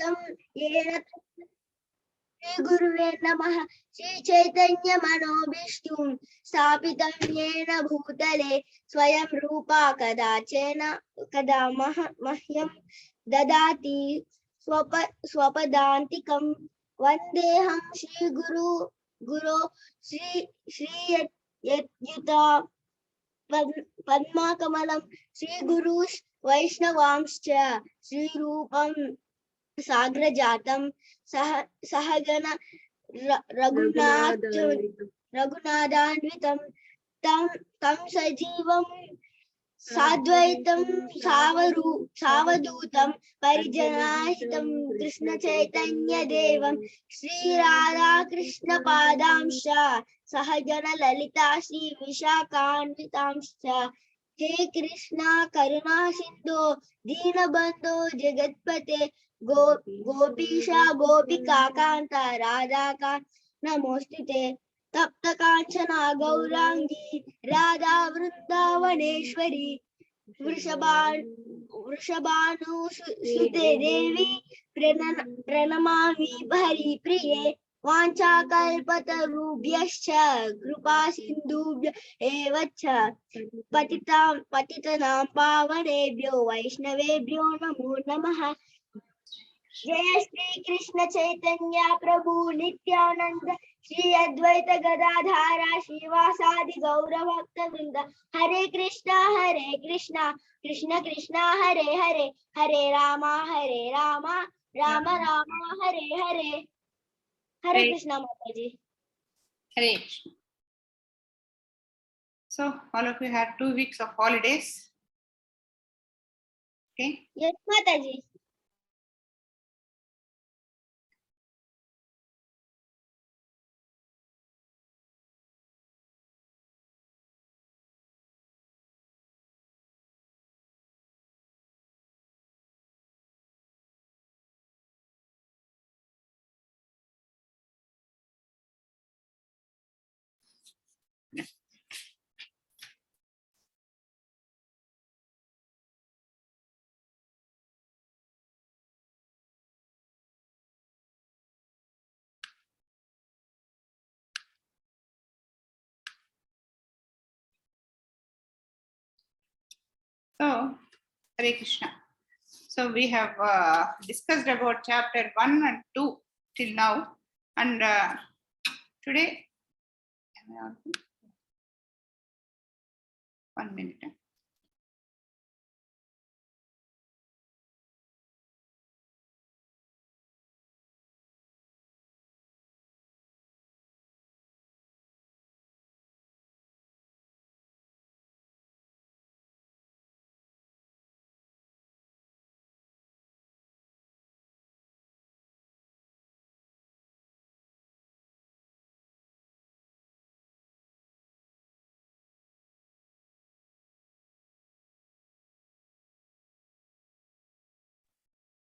तं येन श्री गुरुवे नमः। श्री चैतन्य मनोभीष्टुं स्थापितं येन भूतले स्वयं रूपा कदा मह्यं ददाति स्वपदान्तिकं। वन्देऽहं श्री गुरो श्रीयुता पद्माकमलं श्रीगुरुश्च वैष्णवांश्च श्रीरूपं साग्रजातं सहगण रघुनाथान्वितं तं सजीवं साद्वैतं सावधूतं परिजनाहितं कृष्णचैतन्यदेवं श्रीराधाकृष्णपादांश्च सहगण ललिता श्रीविशाखान्वितांश्च। हे कृष्णा करुणा सिन्धो दीनबन्धो जगत्पते गोपीशा गोपिका कान्ता राधाकान्त नमोस्तुते। तप्त कांचना गौरांगी राधा वृंदावनेश्वरी वृषभानुसुते देवी प्रणमामि हरिप्रिये। वाञ्छाकल्पतरुभ्यश्च कृपा सिन्धुभ्य एव च पतितानां पावनेभ्यो वैष्णवेभ्यो नमो नमः। जय श्री कृष्ण चैतन्य प्रभु नित्यानंद श्री अद्वैत गदाधारा श्रीवासादि गौर भक्त वृंद। हरे कृष्णा कृष्ण कृष्णा हरे हरे हरे राम राम राम हरे हरे। हरे कृष्णा माता जी। Hare Krishna. So all of you had 2 weeks of holidays. Okay. Yes माता जी। So, Hare Krishna. So we have discussed about chapter 1 and 2 till now, and today, 1 minute.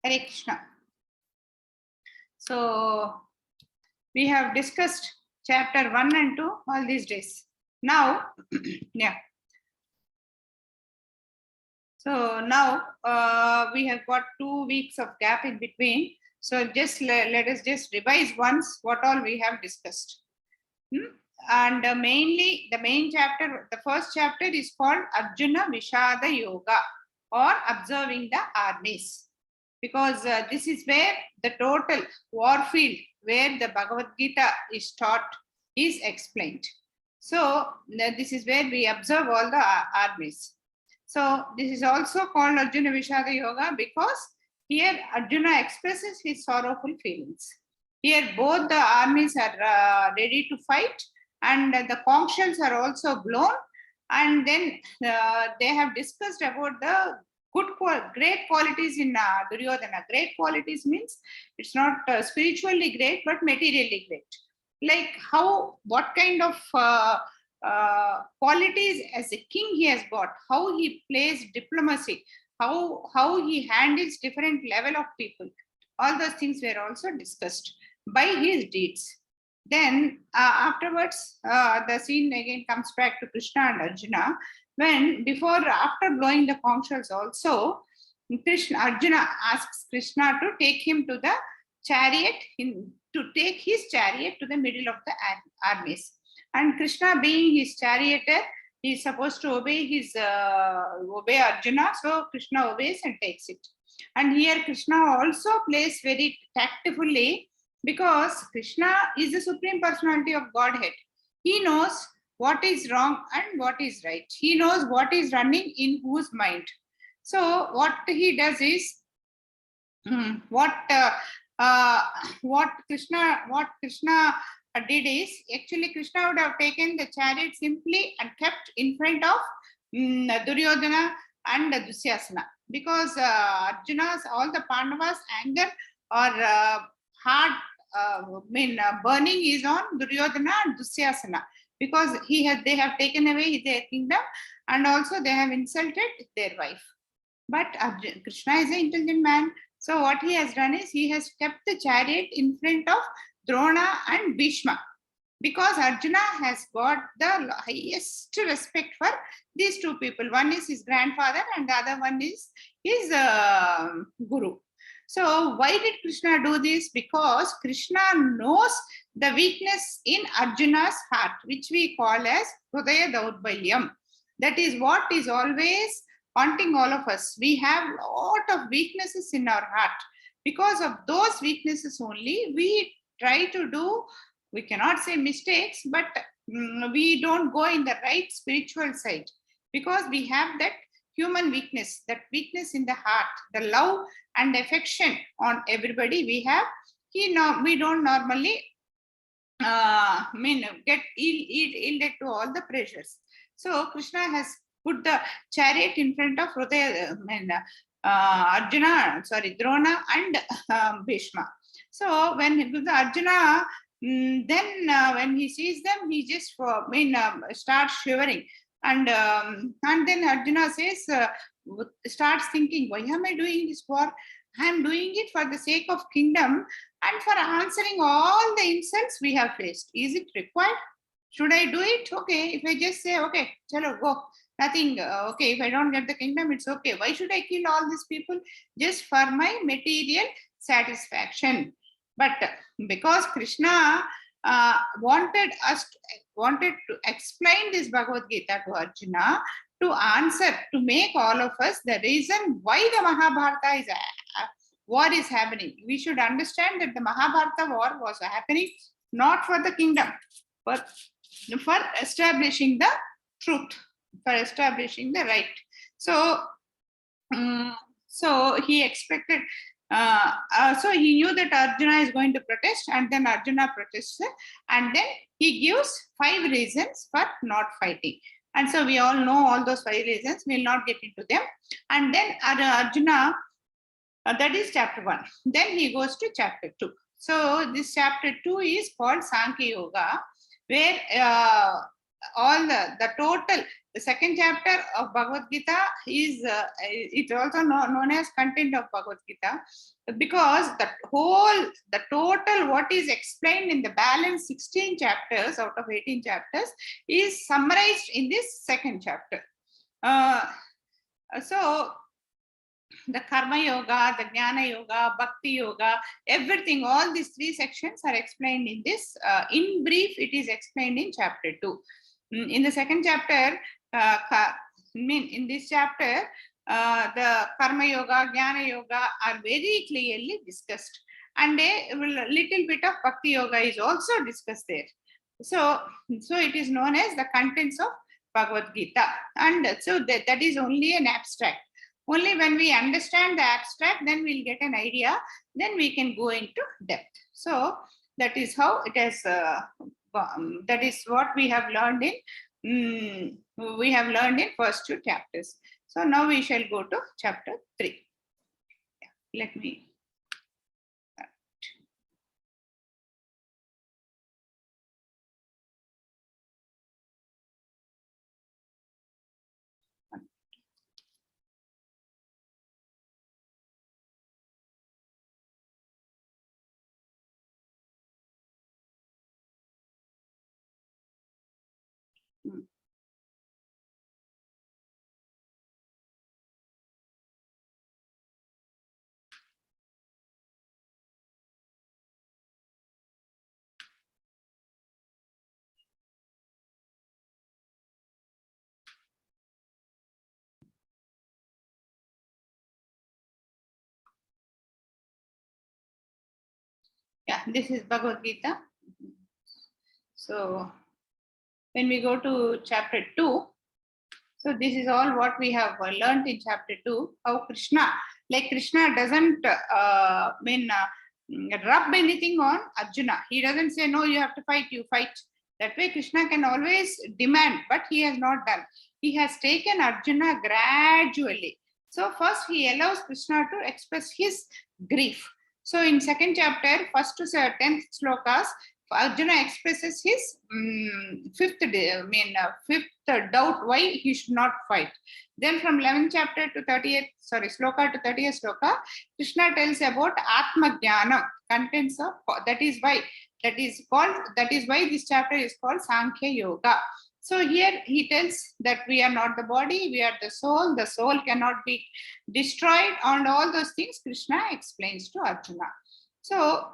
Hare Krishna. So we have discussed chapter 1 and 2 all these days. Now, yeah. So now we have got 2 weeks of gap in between. So just let us just revise once what all we have discussed. And mainly the main chapter, the first chapter is called Arjuna Vishada Yoga, or observing the armies, because this is where the total war field where the Bhagavad Gita is taught is explained. So this is where we observe all the armies. So this is also called Arjuna Vishada Yoga because here Arjuna expresses his sorrowful feelings. Here both the armies are ready to fight, and the conch shells are also blown, and then they have discussed about the great qualities in Duryodhana. Great qualities means it's not spiritually great but materially great. Like what kind of qualities as a king he has got, how he plays diplomacy, how he handles different level of people. All those things were also discussed by his deeds. Then afterwards the scene again comes back to Krishna and Arjuna, when after blowing the conch shells also, Arjuna asks Krishna to take him to the chariot, to take his chariot to the middle of the armies. And Krishna, being his charioteer, he is supposed to obey Arjuna. So Krishna obeys and takes it. And here Krishna also plays very tactfully, because Krishna is the supreme personality of Godhead. He knows what is wrong and what is right. He knows what is running in whose mind. So what he does is, what Krishna did is, actually Krishna would have taken the chariot simply and kept in front of Duryodhana and Dusyasana, because Arjuna's, all the Pandavas' anger or heart burning is on Duryodhana and Dusyasana, because they have taken away their kingdom, and also they have insulted their wife. But Krishna is an intelligent man. So what he has done is, he has kept the chariot in front of Drona and Bhishma, because Arjuna has got the highest respect for these two people. One is his grandfather and the other one is his guru. So why did Krishna do this? Because Krishna knows the weakness in Arjuna's heart, which we call as Hridaya Daurbalyam. That is what is always haunting all of us. We have a lot of weaknesses in our heart. Because of those weaknesses only, we try to do, we cannot say mistakes, but we don't go in the right spiritual side, because we have that human weakness, that weakness in the heart, the love and affection on everybody we have. We don't normally get yielded to all the pressures. So Krishna has put the chariot in front of Drona and Bhishma. So when Arjuna, when he sees them, he just starts shivering, and then Arjuna says, starts thinking, why am I doing this for? I am doing it for the sake of kingdom and for answering all the insults we have faced. Is it required? Should I do it? Okay, if I just say, okay, chalo, go. Nothing, okay, if I don't get the kingdom, it's okay. Why should I kill all these people just for my material satisfaction? But because Krishna wanted to explain this Bhagavad Gita to Arjuna, to answer, to make all of us the reason why the Mahabharata is war is happening. We should understand that the Mahabharata war was happening not for the kingdom, but for establishing the truth, for establishing the right. So he expected, so he knew that Arjuna is going to protest, and then Arjuna protests, and then he gives 5 reasons for not fighting. And so we all know all those 5 reasons. We'll not get into them. And then Arjuna, that is chapter 1. Then he goes to chapter 2. So this chapter 2 is called Sankhya Yoga, where all the total, the second chapter of Bhagavad Gita is it's also known as content of Bhagavad Gita, because the total what is explained in the balance 16 chapters out of 18 chapters is summarized in this second chapter. So the Karma Yoga, the Jnana Yoga, Bhakti Yoga, everything, all these 3 sections are explained in this. In brief, it is explained in chapter 2. In the second chapter, in this chapter, the Karma Yoga, Jnana Yoga are very clearly discussed. And a little bit of Bhakti Yoga is also discussed there. So it is known as the contents of Bhagavad Gita. And so that is only an abstract. Only when we understand the abstract, then we'll get an idea, then we can go into depth. So that is how it has, that is what we have learned in, first 2 chapters. So now we shall go to chapter 3. Let me. Yeah, this is Bhagavad Gita. So when we go to chapter 2, so this is all what we have learned in chapter 2, how Krishna, like Krishna doesn't rub anything on Arjuna. He doesn't say, no, you have to fight, you fight. That way Krishna can always demand, but he has not done. He has taken Arjuna gradually. So first he allows Krishna to express his grief. So in second chapter, first to 10th slokas, Arjuna expresses his fifth doubt why he should not fight. Then from 11th chapter to 30th, sloka to 30th sloka, Krishna tells about Atma Jnanam, contents of that is why this chapter is called Sankhya Yoga. So here he tells that we are not the body, we are the soul cannot be destroyed, and all those things Krishna explains to Arjuna. So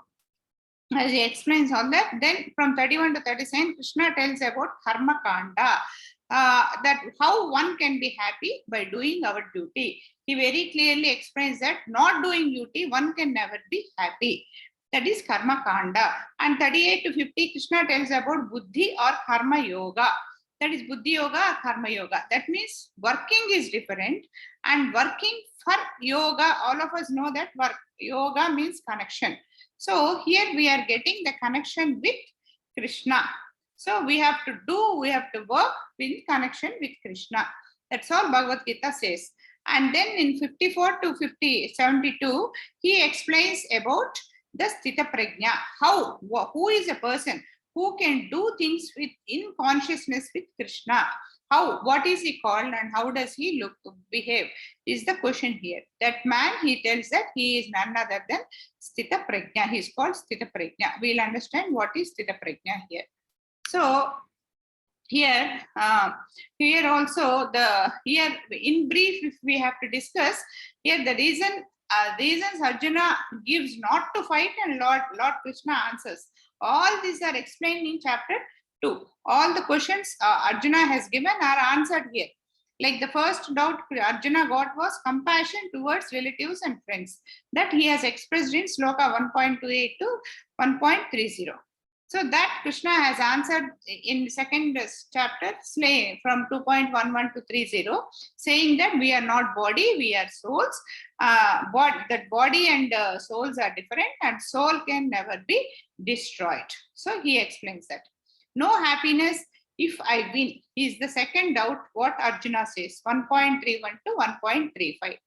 as he explains all that, then from 31 to 37, Krishna tells about Karma Kanda, that how one can be happy by doing our duty. He very clearly explains that not doing duty, one can never be happy. That is Karma Kanda. And 38 to 50, Krishna tells about Buddhi or Karma Yoga. That is Buddhi Yoga or Karma Yoga. That means working is different, and working for yoga, all of us know that yoga means connection. So here we are getting the connection with Krishna. So we have to work in connection with Krishna. That's all Bhagavad Gita says. And then in 54 to 72, he explains about the Sthita Prajna. Who is a person who can do things in consciousness with Krishna? What is he called and how does he behave is the question here. That man, he tells that he is none other than Sthita Prajna. He is called Sthita Prajna. We'll understand what is Sthita Prajna here. So here also here in brief, if we have to discuss here the reasons Arjuna gives not to fight and Lord Krishna answers. All these are explained in chapter 2. All the questions Arjuna has given are answered here. Like the first doubt Arjuna got was compassion towards relatives and friends. That he has expressed in Sloka 1.28 to 1.30. So that Krishna has answered in second chapter from 2.11 to 30, saying that we are not body, we are souls. That body and souls are different and soul can never be destroyed. So he explains that. No happiness if I win is the second doubt what Arjuna says, 1.31 to 1.35.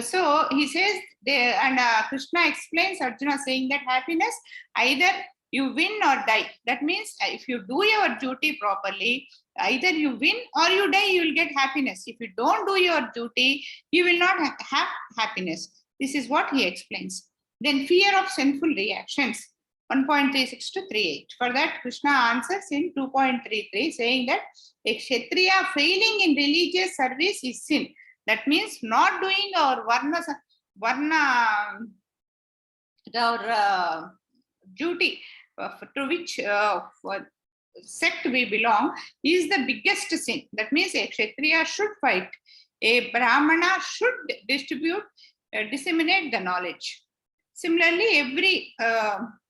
So he says there, and Krishna explains Arjuna saying that happiness either you win or die. That means if you do your duty properly, either you win or you die, you will get happiness. If you don't do your duty, you will not have happiness. This is what he explains. Then fear of sinful reactions, 1.36 to 38. For that, Krishna answers in 2.33, saying that a Kshatriya failing in religious service is sin. That means not doing our duty to which sect we belong is the biggest sin. That means a Kshatriya should fight. A Brahmana should disseminate the knowledge. Similarly, every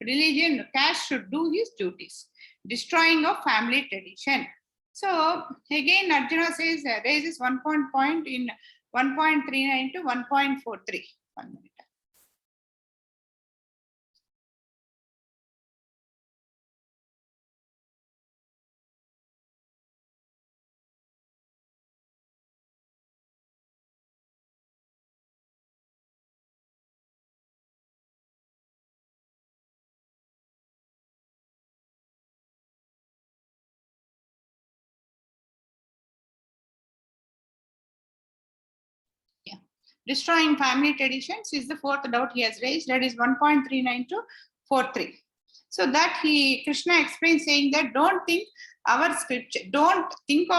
religion, caste should do his duties. Destroying of family tradition. So again, Arjuna says raises 1 point in 1.39 to 1.43. 1 minute. Destroying family traditions is the fourth doubt he has raised. That is 1.39 to 4.3. So that Krishna explains, saying that don't think of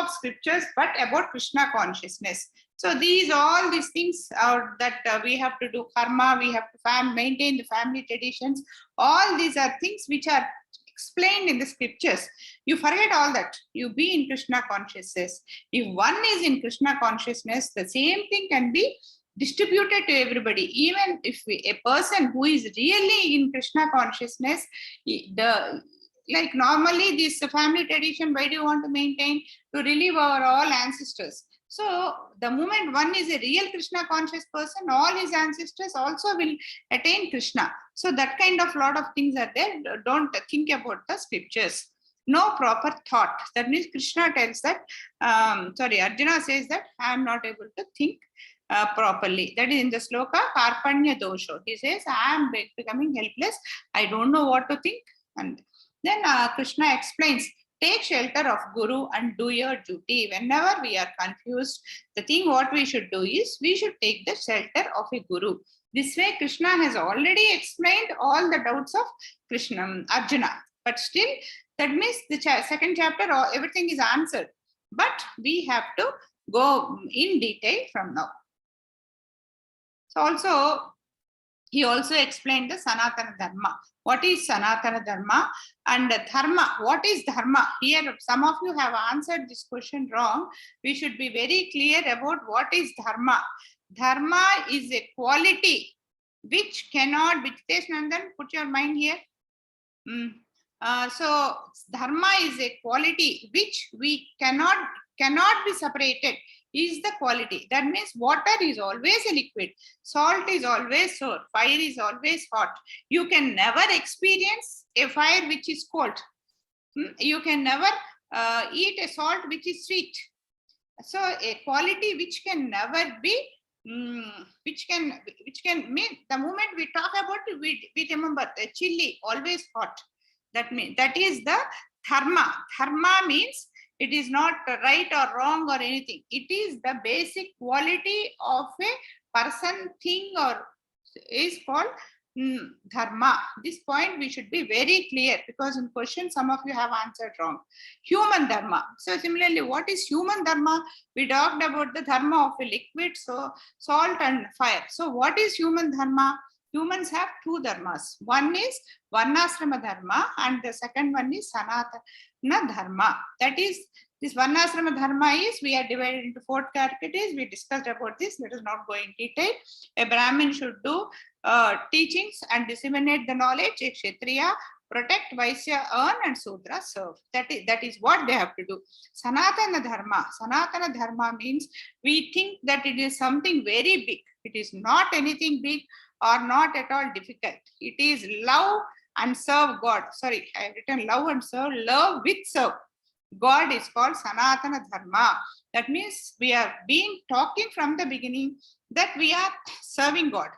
scriptures, but about Krishna consciousness. So all these things are that we have to do karma, we have to maintain the family traditions. All these are things which are explained in the scriptures. You forget all that. You be in Krishna consciousness. If one is in Krishna consciousness, the same thing can be distributed to everybody. Even if a person who is really in Krishna consciousness, like normally this family tradition, why do you want to maintain? To relive our all ancestors. So the moment one is a real Krishna conscious person, all his ancestors also will attain Krishna. So that kind of lot of things are there. Don't think about the scriptures. No proper thought. That means Krishna tells that, Arjuna says that I am not able to think properly. That is in the sloka, Karpanya dosho. He says, I am becoming helpless. I don't know what to think. And then Krishna explains, take shelter of Guru and do your duty. Whenever we are confused, the thing what we should do is, we should take the shelter of a Guru. This way, Krishna has already explained all the doubts of Arjuna. But still, that means the second chapter, everything is answered. But we have to go in detail from now. So also, he also explained the Sanatana Dharma. What is Sanatana Dharma? And Dharma, what is Dharma? Here, some of you have answered this question wrong. We should be very clear about what is Dharma. Dharma is a quality which cannot, Vijitesh Nandan, put your mind here. So Dharma is a quality which we cannot be separated. Is the quality. That means water is always a liquid, salt is always sour, fire is always hot. You can never experience a fire which is cold. You can never eat a salt which is sweet. So a quality which can never be, which can mean, the moment we talk about it, we remember the chili always hot. That means that is the dharma. Dharma means it is not right or wrong or anything. It is the basic quality of a person, thing, or is called dharma. This point we should be very clear, because in question some of you have answered wrong. Human dharma. So similarly, what is human dharma? We talked about the dharma of a liquid, so salt and fire. So what is human dharma? Humans have two dharmas. One is Varnasrama dharma and the second one is Sanatana dharma. That is, this Varnasrama dharma is, we are divided into 4 categories. We discussed about this. Let us not go in detail. A Brahmin should do teachings and disseminate the knowledge. A Kshatriya protect, Vaisya earn, and Sudra serve. That is what they have to do. Sanatana dharma. Sanatana dharma means we think that it is something very big. It is not anything big or not at all difficult. It is love and serve God. Sorry, I have written love and serve. Love with serve. God is called Sanatana Dharma. That means we have been talking from the beginning that we are serving God.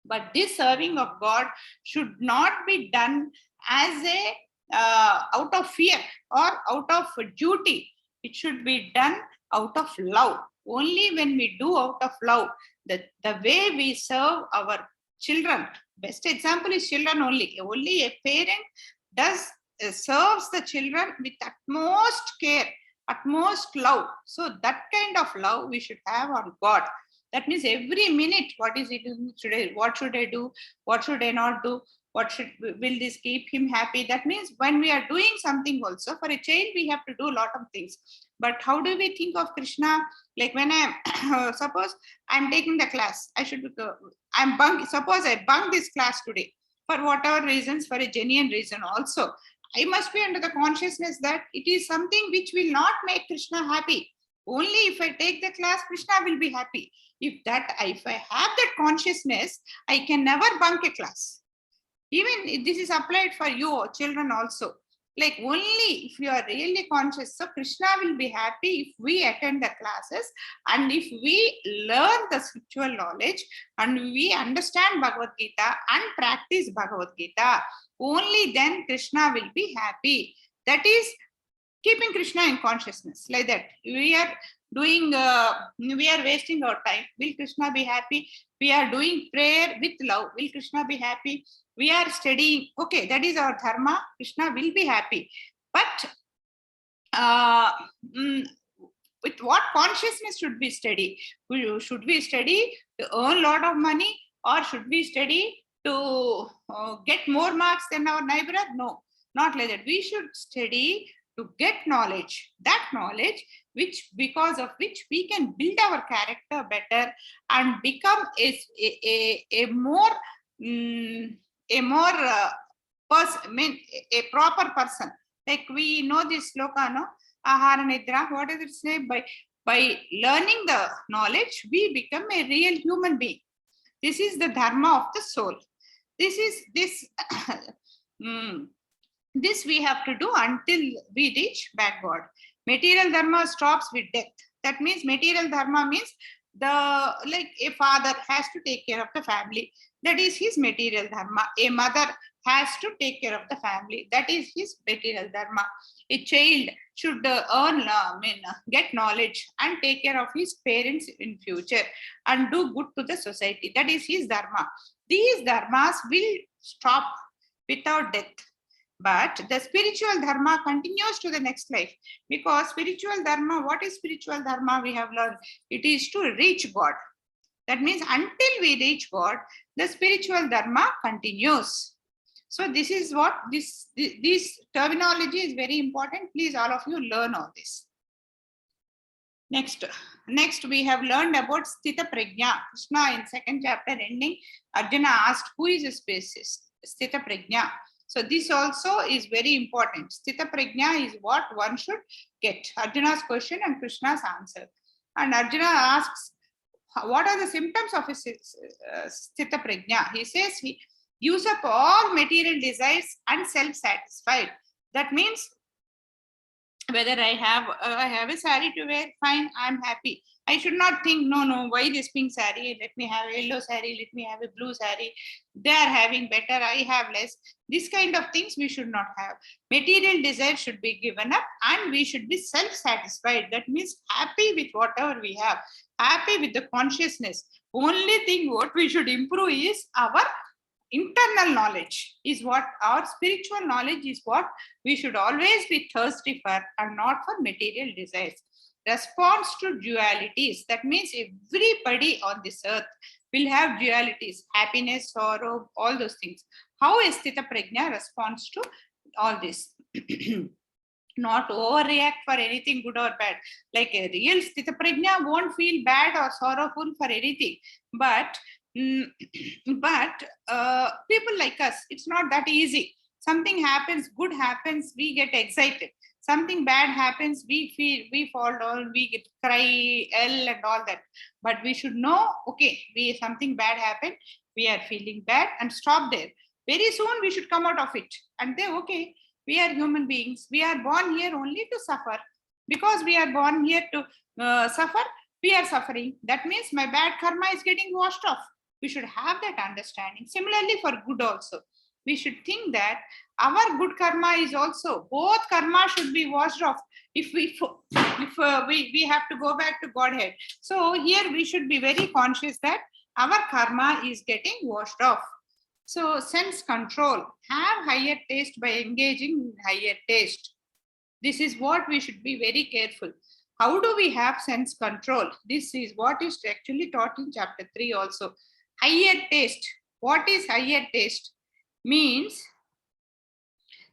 But this serving of God should not be done as a out of fear or out of duty. It should be done out of love. Only when we do out of love, the way we serve our children, best example is children only. Only a parent serves the children with utmost care, utmost love. So that kind of love we should have on God. That means every minute, what is it today? What should I do? What should I not do? Will this keep him happy? That means when we are doing something also, for a child, we have to do a lot of things. But how do we think of Krishna? Like when I suppose I'm taking the class, suppose I bunk this class today for whatever reasons, for a genuine reason also. I must be under the consciousness that it is something which will not make Krishna happy. Only if I take the class, Krishna will be happy. If I have that consciousness, I can never bunk a class. Even this is applied for you children also. Like only if you are really conscious, so Krishna will be happy if we attend the classes and if we learn the spiritual knowledge and we understand Bhagavad Gita and practice Bhagavad Gita. Only then Krishna will be happy. That is keeping Krishna in consciousness. Like that, we are wasting our time. Will Krishna be happy? We are doing prayer with love. Will Krishna be happy? We are studying. Okay, that is our dharma. Krishna will be happy. But with what consciousness should we study? Should we study to earn a lot of money, or should we study to get more marks than our neighbor? No, not like that. We should study to get knowledge, that knowledge which because of which we can build our character better and become a more a proper person. Like we know this sloka, no? Ahara nidra. What does it say? By learning the knowledge, we become a real human being. This is the dharma of the soul. This is this. This we have to do until we reach Bhagavad. Material dharma stops with death. That means material dharma means like a father has to take care of the family. That is his material dharma. A mother has to take care of the family. That is his material dharma. A child should get knowledge and take care of his parents in future and do good to the society. That is his dharma. These dharmas will stop without death. But the spiritual dharma continues to the next life, because spiritual dharma, what is spiritual dharma? We have learned it is to reach God. That means until we reach God, the spiritual dharma continues. So this is what this terminology is very important. Please, all of you learn all this. Next we have learned about Sthita Prajna. Krishna in second chapter ending, Arjuna asked, who is a species? Sthita Prajna. So this also is very important. Sthita Prajna is what one should get. Arjuna's question and Krishna's answer. And Arjuna asks, what are the symptoms of a Sthita Prajna? He says he gives up all material desires and self-satisfied. That means whether I have a sari to wear, fine, I'm happy. I should not think, no, why this pink sari? Let me have a yellow sari, let me have a blue sari. They are having better, I have less. This kind of things we should not have. Material desire should be given up and we should be self-satisfied. That means happy with whatever we have, happy with the consciousness. Only thing what we should improve is our internal knowledge, is what our spiritual knowledge is, what we should always be thirsty for and not for material desires. Response to dualities. That means everybody on this earth will have dualities, happiness, sorrow, all those things. How is Sthita Prajna responds to all this? Not overreact for anything good or bad. Like a real Sthita Prajna won't feel bad or sorrowful for anything. But people like us, it's not that easy. Something happens, good happens, we get excited. Something bad happens, we fall down, we get cry, yell and all that. But we should know, okay, something bad happened, we are feeling bad, and stop there. Very soon we should come out of it and say, okay, we are human beings. We are born here only to suffer. Because we are born here to suffer, we are suffering. That means my bad karma is getting washed off. We should have that understanding. Similarly for good also. We should think that our good karma is also, both karma should be washed off if we have to go back to Godhead. So here we should be very conscious that our karma is getting washed off. So sense control, have higher taste by engaging in higher taste. This is what we should be very careful. How do we have sense control? This is what is actually taught in chapter 3 also. Higher taste. What is higher taste? Means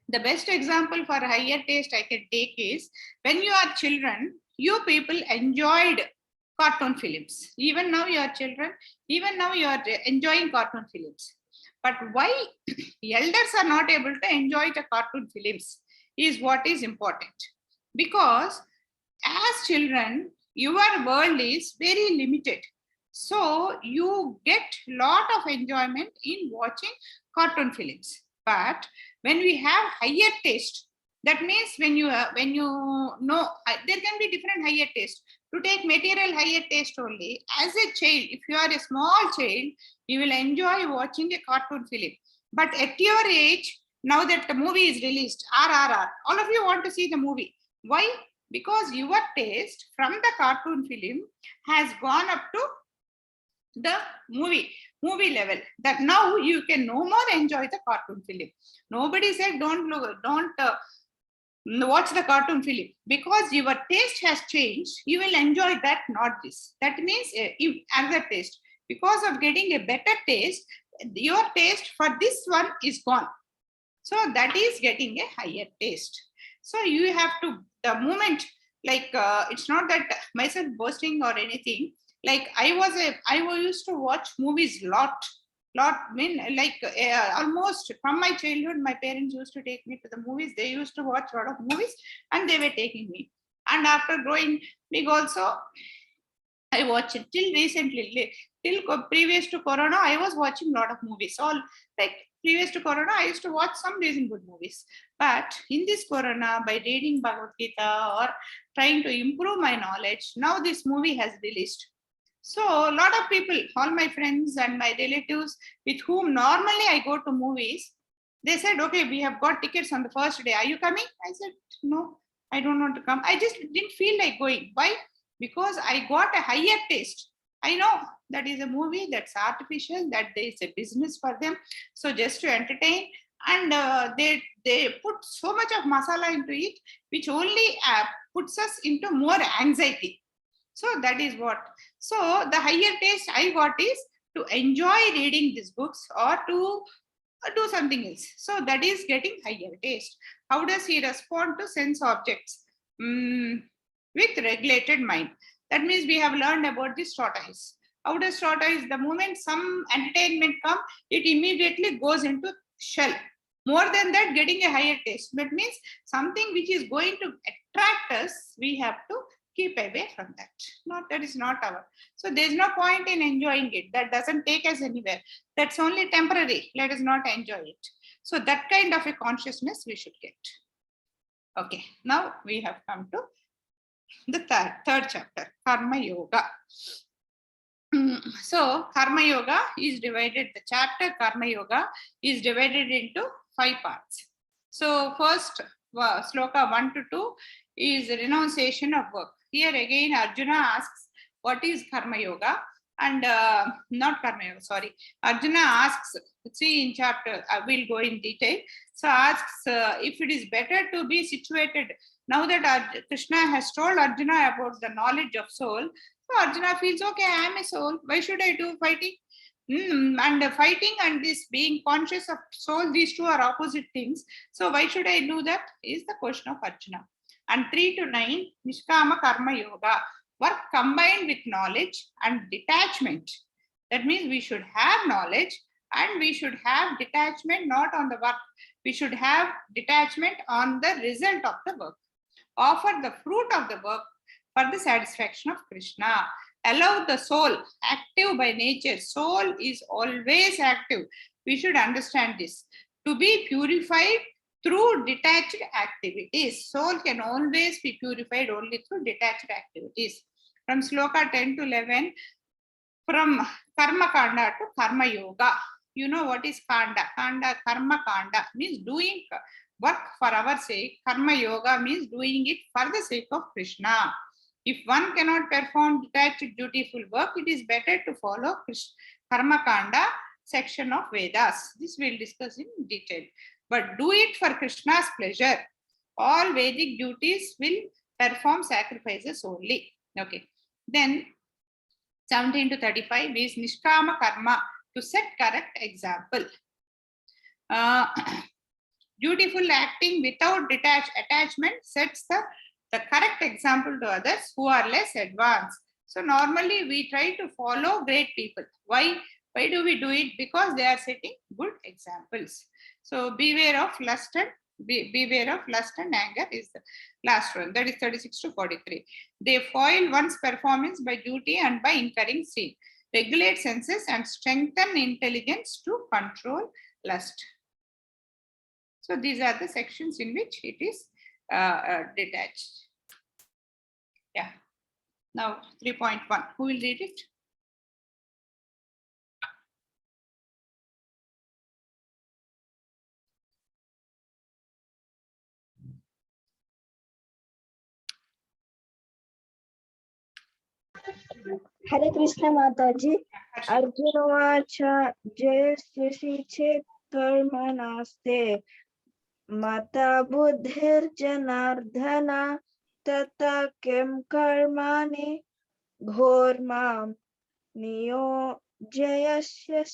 the best example for higher taste I can take is when you are children, you people enjoyed cartoon films. Even now you are children, even now you are enjoying cartoon films. But why elders are not able to enjoy the cartoon films is what is important. Because as children, your world is very limited. So you get lot of enjoyment in watching cartoon films. But when we have higher taste, that means when you know, there can be different higher taste. To take material higher taste only, as a child, if you are a small child, you will enjoy watching a cartoon film. But at your age, now that the movie is released, RRR, all of you want to see the movie. Why? Because your taste from the cartoon film has gone up to the movie level, that now you can no more enjoy the cartoon film. Nobody said don't watch the cartoon film. Because your taste has changed, you will enjoy that, not this. That means another taste. Because of getting a better taste, your taste for this one is gone. So that is getting a higher taste. So you have to, the moment, like it's not that myself boasting or anything. Like I used to watch movies lot, mean like almost from my childhood, my parents used to take me to the movies. They used to watch a lot of movies and they were taking me. And after growing big also, I watched it till recently, till previous to Corona, I was watching a lot of movies. All like previous to Corona, I used to watch some decent good movies. But in this Corona, by reading Bhagavad Gita or trying to improve my knowledge, now this movie has released. So a lot of people, all my friends and my relatives with whom normally I go to movies, they said, okay, we have got tickets on the first day. Are you coming? I said, no, I don't want to come. I just didn't feel like going. Why? Because I got a higher taste. I know that is a movie that's artificial, that there is a business for them. So just to entertain, and they put so much of masala into it, which only puts us into more anxiety. So that is what. So the higher taste I got is to enjoy reading these books or to do something else. So that is getting higher taste. How does he respond to sense objects? With regulated mind. That means we have learned about this tortoise. How does tortoise, the moment some entertainment come, it immediately goes into shell. More than that, getting a higher taste. That means something which is going to attract us, we have to keep away from that. Not that is not our. So there's no point in enjoying it. That doesn't take us anywhere. That's only temporary. Let us not enjoy it. So that kind of a consciousness we should get. Okay, now we have come to the third chapter, Karma Yoga. So Karma Yoga is divided, the chapter Karma Yoga is divided into 5 parts. So first, Sloka 1 to 2 is renunciation of work. Here again, Arjuna asks, what is Karma Yoga? And not Karma Yoga, sorry. Arjuna asks, see in chapter, I will go in detail. So asks if it is better to be situated. Now that Krishna has told Arjuna about the knowledge of soul, so Arjuna feels, okay, I am a soul. Why should I do fighting? And fighting and this being conscious of soul, these two are opposite things. So why should I do that? Is the question of Arjuna. And 3 to 9, Nishkama Karma Yoga, work combined with knowledge and detachment. That means we should have knowledge and we should have detachment not on the work. We should have detachment on the result of the work. Offer the fruit of the work for the satisfaction of Krishna. Allow the soul, active by nature. Soul is always active. We should understand this. To be purified through detached activities. Soul can always be purified only through detached activities. From Sloka 10 to 11, from Karma Kanda to Karma Yoga. You know what is Kanda? Kanda, Karma Kanda means doing work for our sake. Karma Yoga means doing it for the sake of Krishna. If one cannot perform detached dutiful work, it is better to follow Karma Kanda section of Vedas. This we'll discuss in detail. But do it for Krishna's pleasure. All Vedic duties will perform sacrifices only. Okay. Then 17 to 35 is Nishkama Karma, to set correct example. Dutiful acting without detached attachment sets the correct example to others who are less advanced. So normally we try to follow great people. Why do we do it? Because they are setting good examples. So beware of lust and anger is the last one. That is 36 to 43. They foil one's performance by duty and by incurring sin. Regulate senses and strengthen intelligence to control lust. So these are the sections in which it is detached. Yeah. Now 3.1. Who will read it? Hare Krishna Mataji. Arjuna Vacha Jayasya Chet Karmanaste Mata Buddhir Janardhana Tata Kim Karmani Ghormam Niyo Jayasya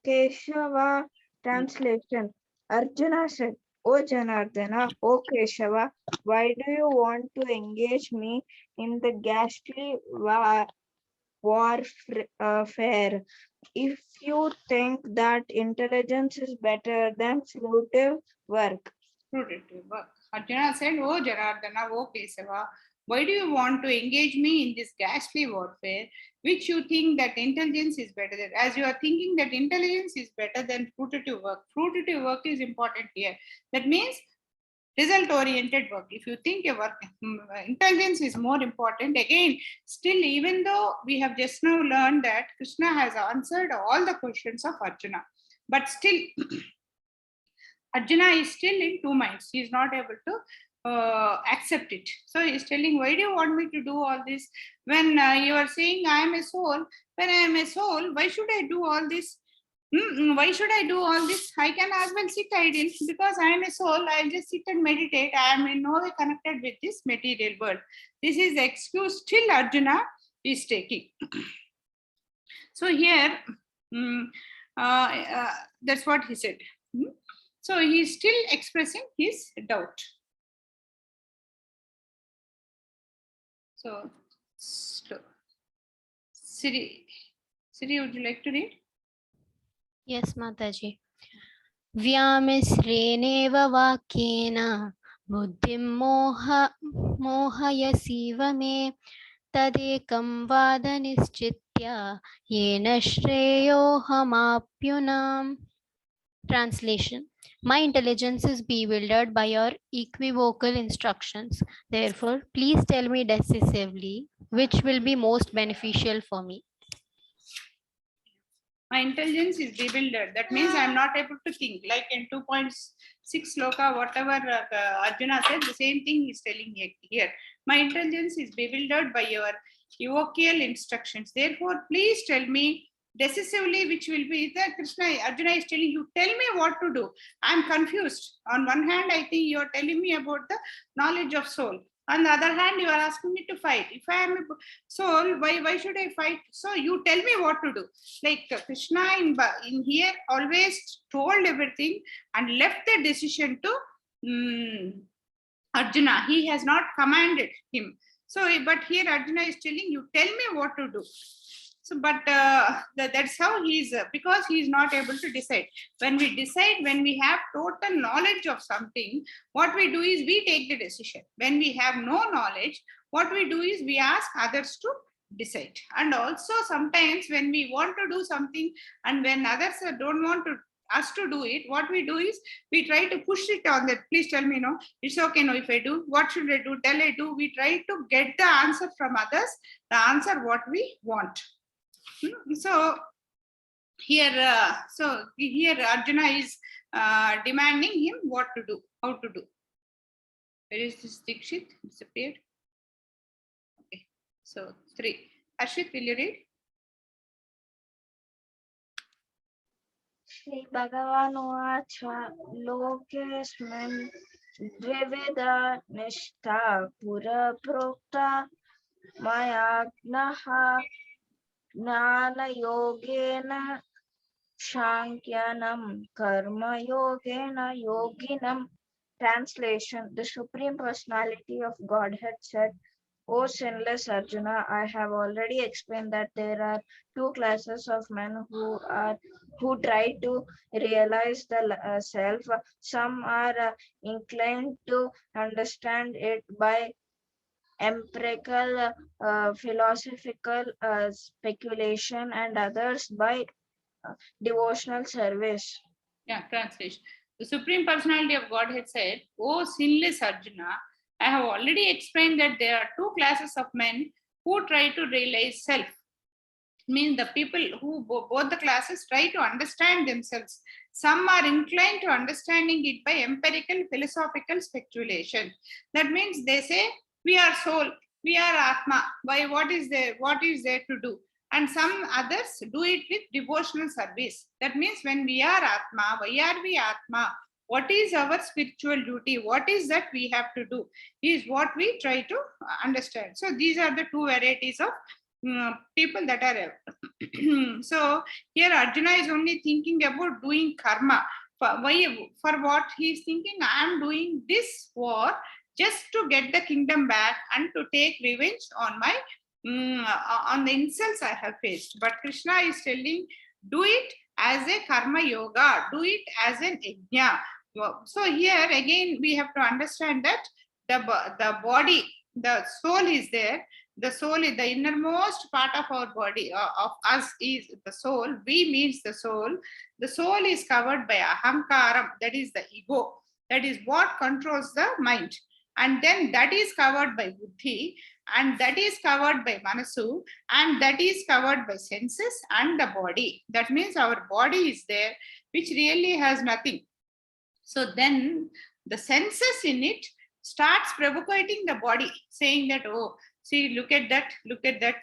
Keshava. Translation. Arjuna said, O Janardana, O Keshava, why do you want to engage me in the ghastly warfare? If you think that intelligence is better than fruitive work. Fruitive work. Arjuna said, "O Janardana, O Kesava, why do you want to engage me in this ghastly warfare, which you think that intelligence is better than? As you are thinking that intelligence is better than fruitive work. Fruitive work is important here. That means result oriented work. If you think your work intelligence is more important, again, still, even though we have just now learned that Krishna has answered all the questions of Arjuna, but still Arjuna is still in two minds. He is not able to accept it. So he is telling, why do you want me to do all this? When you are saying I am a soul, when I am a soul, why should I do all this? Why should I do all this? I can as well sit idle because I am a soul. I'll just sit and meditate. I am in no way connected with this material world. This is the excuse still Arjuna is taking. So here, that's what he said. So he is still expressing his doubt. So, Siri, would you like to read? Yes, Mataji. Vyamisrenev vakyena buddhim mohayasiva me tadekam vada nischitya yena shreyohamapyunam. Translation. My intelligence is bewildered by your equivocal instructions. Therefore, please tell me decisively which will be most beneficial for me. My intelligence is bewildered. That means I am not able to think. Like in 2.6 Sloka, whatever Arjuna said, the same thing he is telling here. My intelligence is bewildered by your equivocal instructions. Therefore, please tell me decisively which will be the Arjuna is telling you, tell me what to do. I am confused. On one hand, I think you are telling me about the knowledge of soul. On the other hand, you are asking me to fight. If I am a soul, why should I fight? So you tell me what to do. Like Krishna in here always told everything and left the decision to Arjuna. He has not commanded him. So, but here Arjuna is telling you, tell me what to do. So, but that's how he is, because he is not able to decide. When we decide, when we have total knowledge of something, what we do is we take the decision. When we have no knowledge, what we do is we ask others to decide. And also sometimes when we want to do something and when others don't want to us to do it, what we do is we try to push it on that. Please tell me, no, it's okay, no, if I do, what should I do? Tell I do. We try to get the answer from others, the answer what we want. So here Arjuna is demanding him what to do, how to do. Where is this Dikshit? Disappeared. Okay, so 3. Ashit, will you read? Shri Bhagavan Vacha Lokesman Dviveda Nishta Pura Prokta Mayagnaha Gnana Yogena Shankyanam Karma Yogena Yoginam. Translation. The Supreme Personality of Godhead said, O sinless Arjuna, I have already explained that there are two classes of men who try to realize the self. Some are inclined to understand it by empirical philosophical speculation, and others by devotional service. Yeah, translation. The Supreme Personality of Godhead said, O sinless Arjuna, I have already explained that there are two classes of men who try to realize self. It means the people who both the classes try to understand themselves. Some are inclined to understanding it by empirical philosophical speculation. That means they say, we are soul, we are Atma. Why? What is there to do? And some others do it with devotional service. That means when we are Atma, why are we Atma? What is our spiritual duty? What is that we have to do? Is what we try to understand. So these are the two varieties of people that are. So here Arjuna is only thinking about doing karma. for what he is thinking, I am doing this war just to get the kingdom back and to take revenge on my on the insults I have faced. But Krishna is telling, do it as a karma yoga, do it as an yajna. So here again we have to understand that the body, the soul is there. The soul is the innermost part of our body, of us is the soul. We means the soul. The soul is covered by ahankaram, that is the ego. That is what controls the mind. And then that is covered by buddhi, and that is covered by manasu, and that is covered by senses and the body. That means our body is there, which really has nothing. So then the senses in it starts provocating the body, saying that, oh, see, look at that,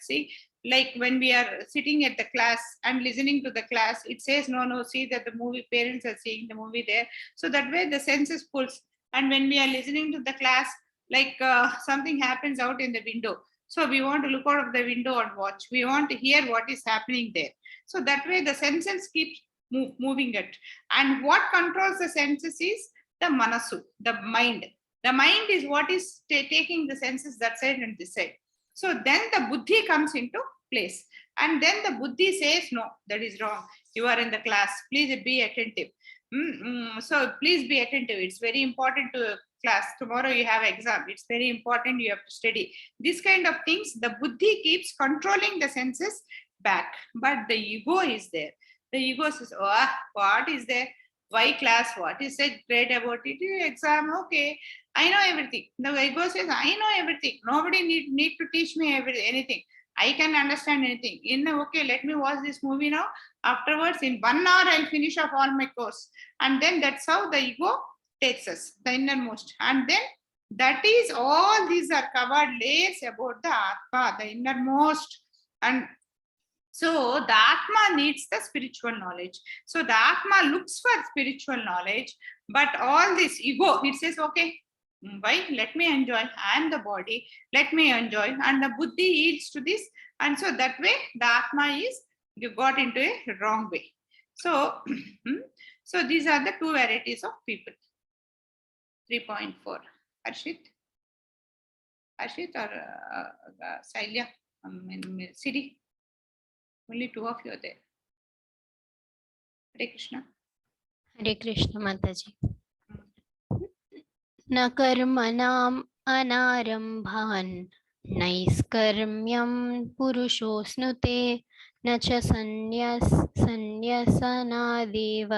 see, like when we are sitting at the class and listening to the class, it says, no, see that the movie, parents are seeing the movie there. So that way the senses pulls. And when we are listening to the class, like something happens out in the window, so we want to look out of the window and watch. We want to hear what is happening there. So that way the senses keep moving it. And what controls the senses is the manasu, the mind. The mind is what is taking the senses that side and this side. So then the buddhi comes into place. And then the buddhi says, no, that is wrong. You are in the class. Please be attentive. So please be attentive. It's very important to class. Tomorrow you have exam. It's very important. You have to study. This kind of things, the buddhi keeps controlling the senses back. But the ego is there. The ego says, oh, what is there? Why class? What is it great about it? Exam, okay. I know everything. The ego says, I know everything. Nobody need to teach me anything. I can understand anything. Okay, let me watch this movie now. Afterwards, in 1 hour, I'll finish off all my course. And then that's how the ego takes us, the innermost. And then that is all these are covered layers about the Atma, the innermost. And so the Atma needs the spiritual knowledge. So the Atma looks for spiritual knowledge, but all this ego, it says, okay, why? Let me enjoy. I am the body. Let me enjoy. And the buddhi yields to this. And so that way, the Atma is, you got into a wrong way. So, so these are the two varieties of people. 3.4. Harshit or Sailya, Siri. Only two of you are there. Hare Krishna. Hare Krishna, Mataji. न कर्मणाम् अनारम्भान् नैष्कर्म्यं पुरुषोऽश्नुते न च संन्यसनादेव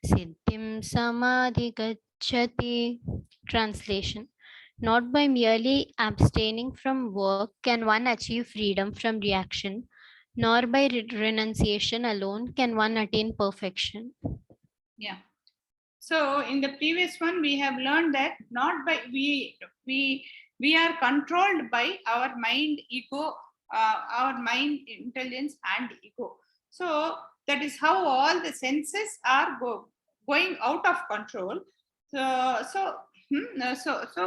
सिद्धिं समाधिगच्छति. Translation. Not by merely abstaining from work can one achieve freedom from reaction, nor by renunciation alone can one attain perfection. Yeah. So in the previous one, we have learned that not by we are controlled by our mind, ego, our mind, intelligence, and ego. So that is how all the senses are going out of control. So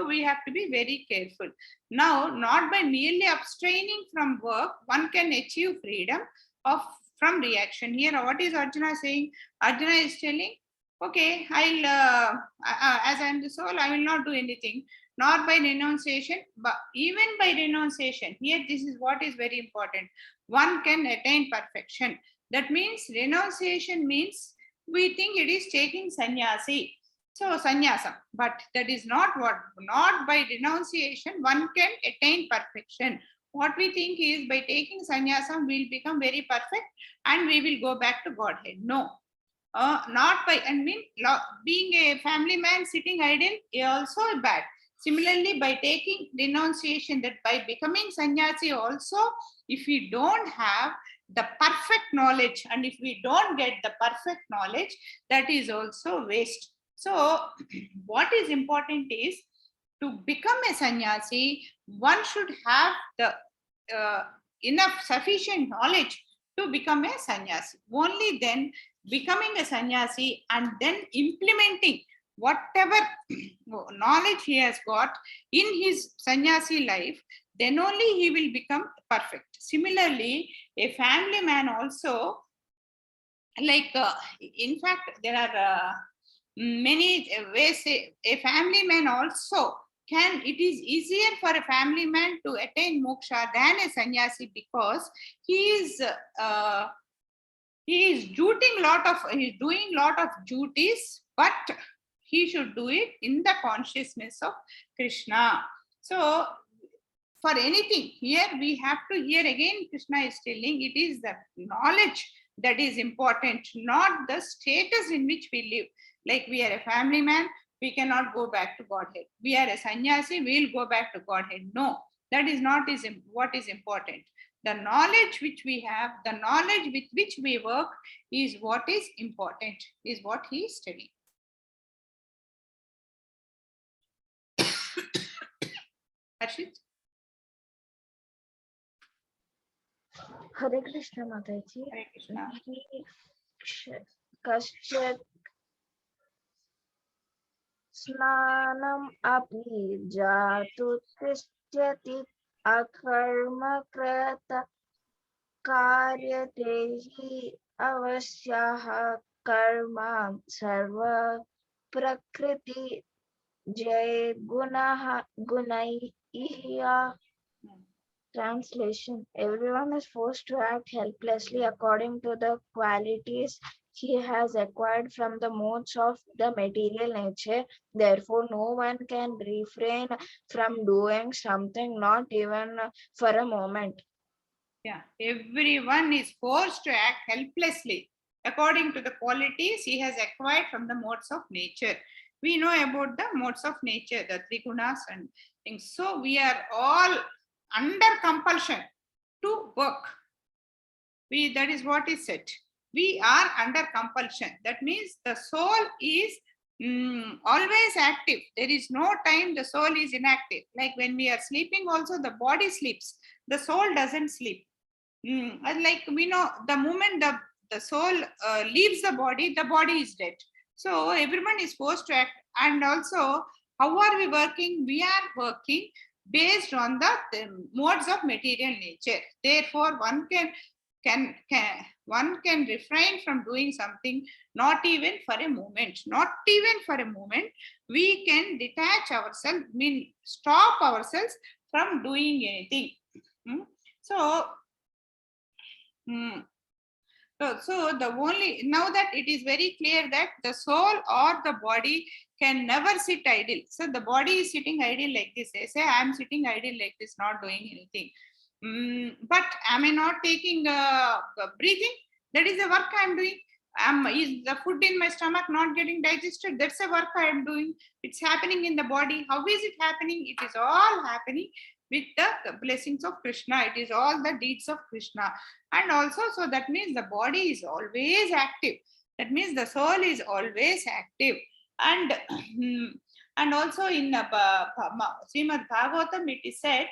we have to be very careful. Now, not by merely abstaining from work, one can achieve freedom from reaction. Here, what is Arjuna saying? Arjuna is telling, okay, I'll as I am the soul, I will not do anything, nor by renunciation, but even by renunciation. Here, this is what is very important. One can attain perfection. That means renunciation means we think it is taking sannyasi. So sannyasam, but that is not by renunciation one can attain perfection. What we think is by taking sannyasam we'll become very perfect and we will go back to Godhead. No. Not by, being a family man sitting idle is also bad. Similarly, by taking renunciation, that by becoming sannyasi also, if we don't have the perfect knowledge and if we don't get the perfect knowledge, that is also waste. So what is important is to become a sannyasi, one should have the enough sufficient knowledge to become a sannyasi. Only then becoming a sannyasi and then implementing whatever knowledge he has got in his sannyasi life, then only he will become perfect. Similarly, a family man also, like in fact, there are many ways. A family man also can, it is easier for a family man to attain moksha than a sannyasi, because he is doing lot of duties, but he should do it in the consciousness of Krishna. So for anything here, we have to, here again Krishna is telling, it is the knowledge that is important, not the status in which we live. Like we are a family man, we cannot go back to Godhead. We are a sannyasi, we will go back to Godhead. No, that is not what is important. The knowledge which we have, the knowledge with which we work is what is important, is what he is telling. Harshit? Hare Krishna Mataji. Hare Krishna. Kasyat snanam api jatu tishyati akarma krata karyatehi avasyaha karma sarva prakriti jay gunaha gunaiya. Translation: everyone is forced to act helplessly according to the qualities he has acquired from the modes of the material nature. Therefore, no one can refrain from doing something, not even for a moment. Yeah, everyone is forced to act helplessly according to the qualities he has acquired from the modes of nature. We know about the modes of nature, the trigunas and things. So we are all under compulsion to work. That is what is said. We are under compulsion. That means the soul is always active. There is no time the soul is inactive. Like when we are sleeping also, the body sleeps. The soul doesn't sleep. Like we know, the moment the soul leaves the body is dead. So everyone is forced to act. And also, how are we working? We are working based on the modes of material nature. Therefore, one can refrain from doing something, not even for a moment. Not even for a moment. We can detach ourselves, stop ourselves from doing anything. So the only, now that it is very clear that the soul or the body can never sit idle. So the body is sitting idle like this. They say, I am sitting idle like this, not doing anything. But am I not taking breathing? That is the work I am doing. Is the food in my stomach not getting digested? That's the work I am doing. It's happening in the body. How is it happening? It is all happening with the blessings of Krishna. It is all the deeds of Krishna. And also, so that means the body is always active. That means the soul is always active. And and also in Srimad Bhagavatam, it is said,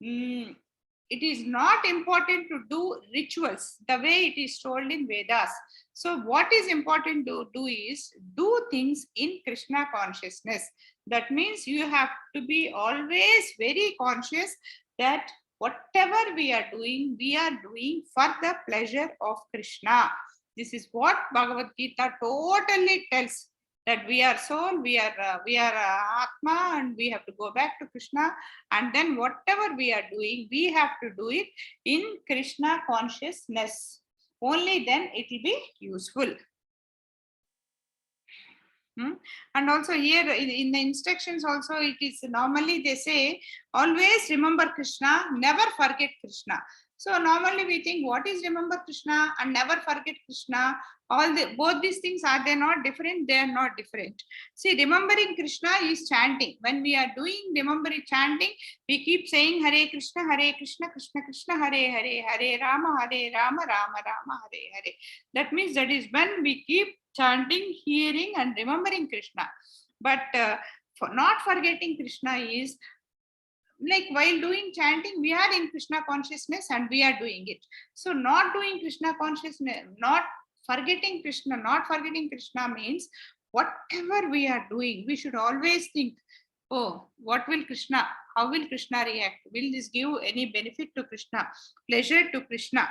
it is not important to do rituals the way it is told in Vedas. So what is important to do is do things in Krishna consciousness. That means you have to be always very conscious that whatever we are doing for the pleasure of Krishna. This is what Bhagavad Gita totally tells, that we are soul, we are Atma, and we have to go back to Krishna. And then whatever we are doing, we have to do it in Krishna consciousness. Only then it will be useful. And also here in the instructions also, it is normally they say, always remember Krishna, never forget Krishna. So normally we think, what is remember Krishna and never forget Krishna? Both these things, are they not different? They are not different. See, remembering Krishna is chanting. When we are doing remembering chanting, we keep saying Hare Krishna, Krishna Krishna, Hare Hare, Hare Rama, Rama Rama, Hare Hare. That means that is when we keep chanting, hearing and remembering Krishna. But for not forgetting Krishna is like while doing chanting, we are in Krishna consciousness and we are doing it. So not doing Krishna consciousness, not forgetting Krishna means whatever we are doing, we should always think, oh, what will Krishna, how will Krishna react? Will this give any benefit to Krishna, pleasure to Krishna?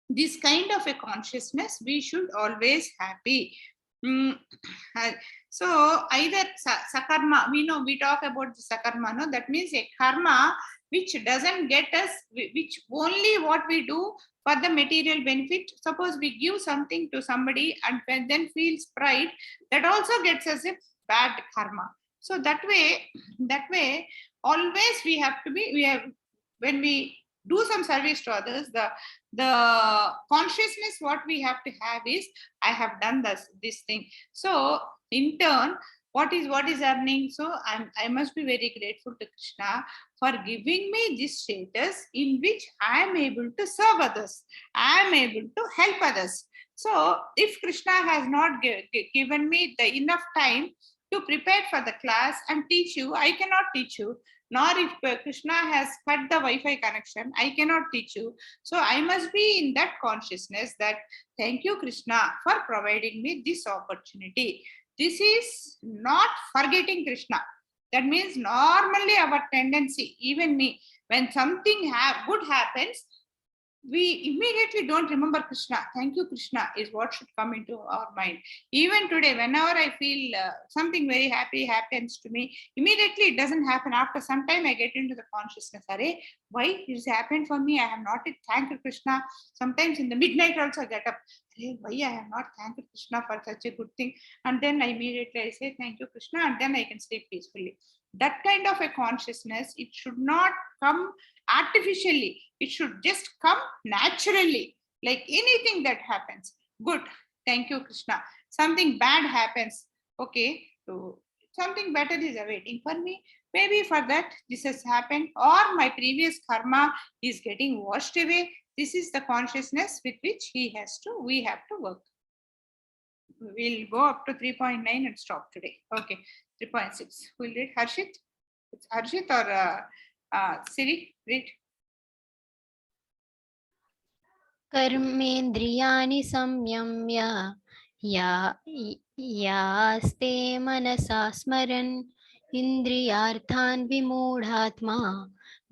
This kind of a consciousness we should always have. Mm, so either sakarma, we know, we talk about the sakarma, no? That means a karma which doesn't get us, which only what we do for the material benefit. Suppose we give something to somebody and then feels pride, that also gets us a bad karma. So that way, always we have to be, when we do some service to others, the consciousness what we have to have is, I have done this thing. So in turn, what is happening? So I must be very grateful to Krishna for giving me this status in which I am able to serve others. I am able to help others. So if Krishna has not given me the enough time to prepare for the class and teach you, I cannot teach you. Nor if Krishna has cut the Wi-Fi connection, I cannot teach you. So I must be in that consciousness that thank you, Krishna, for providing me this opportunity. This is not forgetting Krishna. That means normally our tendency, even me, when something good happens, we immediately don't remember Krishna. Thank you, Krishna, is what should come into our mind. Even today, whenever I feel something very happy happens to me, immediately it doesn't happen. After some time, I get into the consciousness. Array, why this happened for me? I have not thanked Krishna. Sometimes in the midnight also I get up. Array, why I have not thanked Krishna for such a good thing? And then immediately I say, thank you, Krishna, and then I can sleep peacefully. That kind of a consciousness, it should not come artificially. It should just come naturally, like anything that happens. Good, thank you, Krishna. Something bad happens, okay, so something better is awaiting for me. Maybe for that this has happened, or my previous karma is getting washed away. This is the consciousness with which we have to work. We'll go up to 3.9 and stop today. Okay, 3.6. We'll read Harshit. It's Harshit or Siri, read. कर्मेन्द्रियाणि संयम्य यास्ते मनसा स्मरन् इन्द्रियार्थान् विमूढात्मा